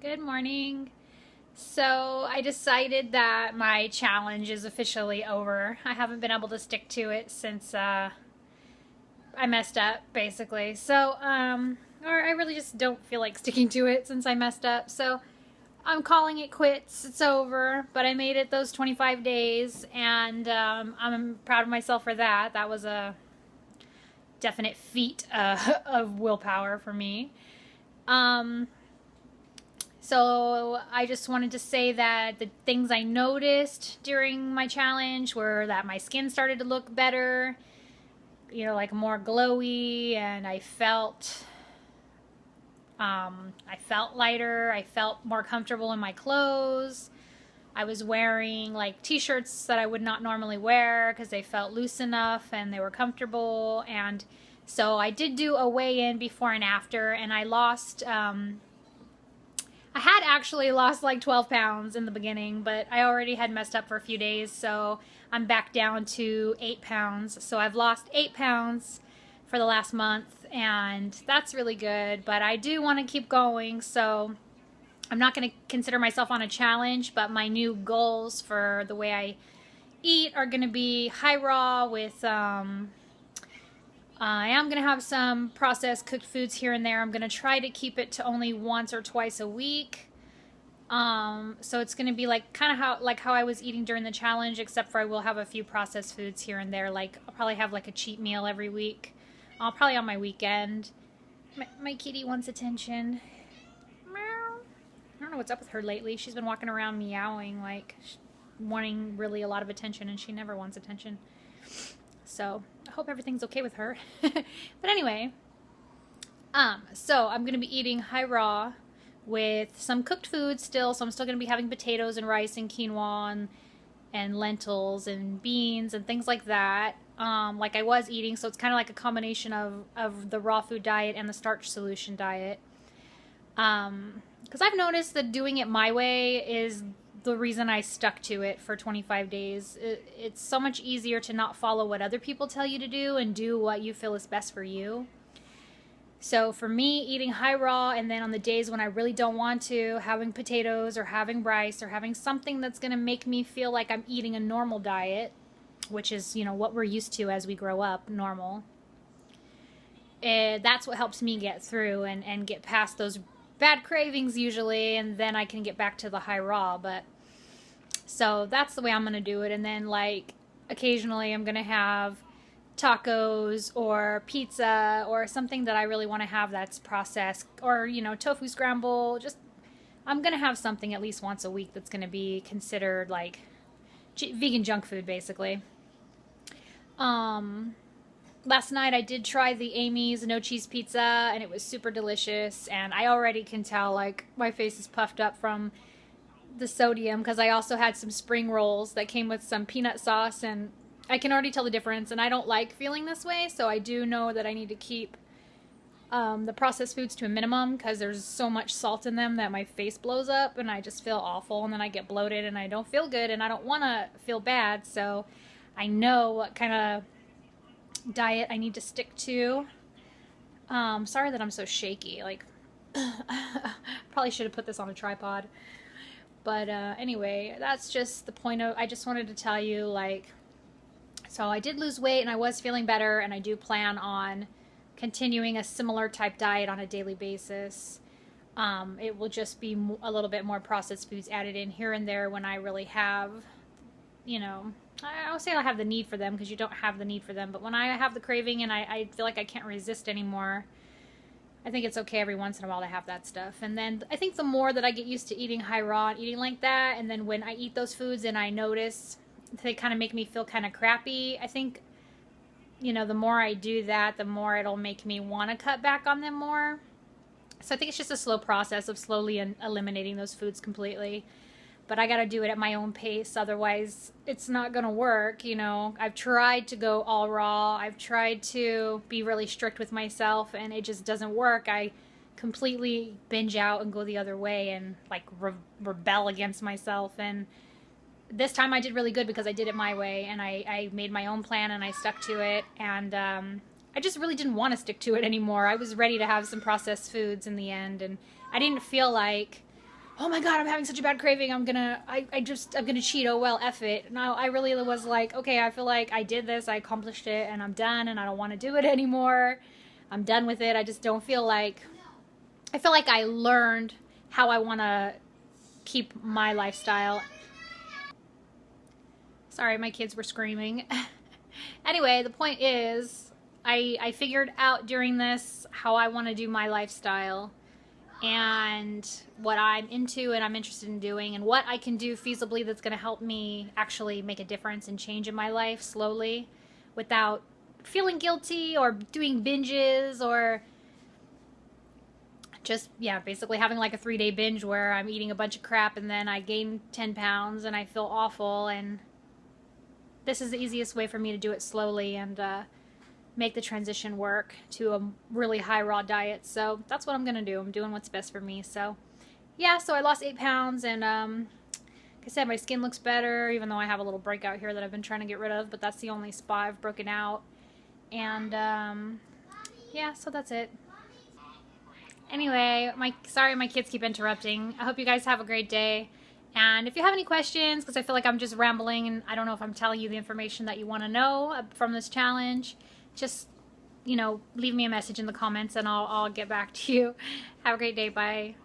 Good morning. So I decided that my challenge is officially over. I haven't been able to stick to it since I messed up, basically. So, or I really just don't feel like sticking to it since I messed up. So I'm calling it quits. It's over. But I made it those 25 days, and I'm proud of myself for that. That was a definite feat of willpower for me. So I just wanted to say that the things I noticed during my challenge were that my skin started to look better, you know, like more glowy, and I felt lighter. I felt more comfortable in my clothes. I was wearing like t-shirts that I would not normally wear because they felt loose enough and they were comfortable. And so I did do a weigh-in before and after, and I lost I had actually lost like 12 pounds in the beginning, but I already had messed up for a few days, so I'm back down to 8 pounds. So I've lost 8 pounds for the last month, and that's really good, but I do want to keep going, so I'm not going to consider myself on a challenge, but my new goals for the way I eat are going to be high raw with I am going to have some processed cooked foods here and there. I'm going to try to keep it to only once or twice a week. So it's going to be like kind of how I was eating during the challenge, except for I will have a few processed foods here and there. Like I'll probably have like a cheat meal every week. I'll probably on my weekend. My kitty wants attention. Meow. I don't know what's up with her lately. She's been walking around meowing, like wanting really a lot of attention, and she never wants attention. So I hope everything's okay with her. But anyway, so I'm going to be eating high raw with some cooked food still. So I'm still going to be having potatoes and rice and quinoa and lentils and beans and things like that, like I was eating. So it's kind of like a combination of the raw food diet and the starch solution diet. Because I've noticed that doing it my way is the reason I stuck to it for 25 days. It's so much easier to not follow what other people tell you to do and do what you feel is best for you. So for me, eating high raw, and then on the days when I really don't want to, having potatoes or having rice or having something that's going to make me feel like I'm eating a normal diet, which is, you know, what we're used to as we grow up, normal. That's what helps me get through and get past those bad cravings usually, and then I can get back to the high raw. But so that's the way I'm gonna do it. And then like occasionally I'm gonna have tacos or pizza or something that I really want to have that's processed, or you know, tofu scramble. Just I'm gonna have something at least once a week that's gonna be considered like vegan junk food, basically. Last night I did try the Amy's no cheese pizza, and it was super delicious, and I already can tell like my face is puffed up from the sodium, because I also had some spring rolls that came with some peanut sauce, and I can already tell the difference, and I don't like feeling this way, so I do know that I need to keep the processed foods to a minimum, because there's so much salt in them that my face blows up and I just feel awful, and then I get bloated and I don't feel good, and I don't want to feel bad. So I know what kind of diet I need to stick to. Sorry that I'm so shaky, like probably should have put this on a tripod, but anyway, that's just the point of, I just wanted to tell you, like, so I did lose weight and I was feeling better, and I do plan on continuing a similar type diet on a daily basis. It will just be a little bit more processed foods added in here and there when I really have, you know, I don't say I have the need for them, because you don't have the need for them, but when I have the craving and I feel like I can't resist anymore, I think it's okay every once in a while to have that stuff. And then I think the more that I get used to eating high raw and eating like that, and then when I eat those foods and I notice they kind of make me feel kind of crappy, I think, you know, the more I do that, the more it'll make me want to cut back on them more. So I think it's just a slow process of slowly eliminating those foods completely. But I got to do it at my own pace, otherwise it's not going to work, you know. I've tried to go all raw. I've tried to be really strict with myself, and it just doesn't work. I completely binge out and go the other way and like rebel against myself. And this time I did really good because I did it my way, and I made my own plan and I stuck to it. And I just really didn't want to stick to it anymore. I was ready to have some processed foods in the end, and I didn't feel like oh my god, I'm having such a bad craving, I'm gonna cheat, oh well, F it. No, I really was like, okay, I feel like I did this, I accomplished it, and I'm done, and I don't want to do it anymore. I'm done with it. I just don't feel like, I feel like I learned how I want to keep my lifestyle. Sorry, my kids were screaming. Anyway, the point is, I figured out during this how I want to do my lifestyle and what I'm into and I'm interested in doing and what I can do feasibly that's going to help me actually make a difference and change in my life slowly without feeling guilty or doing binges or just, yeah, basically having like a 3-day binge where I'm eating a bunch of crap and then I gain 10 pounds and I feel awful. And this is the easiest way for me to do it slowly and make the transition work to a really high raw diet. So that's what I'm gonna do. I'm doing what's best for me. So yeah, so I lost 8 pounds and like I said, my skin looks better, even though I have a little breakout here that I've been trying to get rid of, but that's the only spot I've broken out. And yeah, so that's it. Anyway, sorry my kids keep interrupting. I hope you guys have a great day. And if you have any questions, because I feel like I'm just rambling and I don't know if I'm telling you the information that you want to know from this challenge, just, you know, leave me a message in the comments and I'll get back to you. Have a great day. Bye.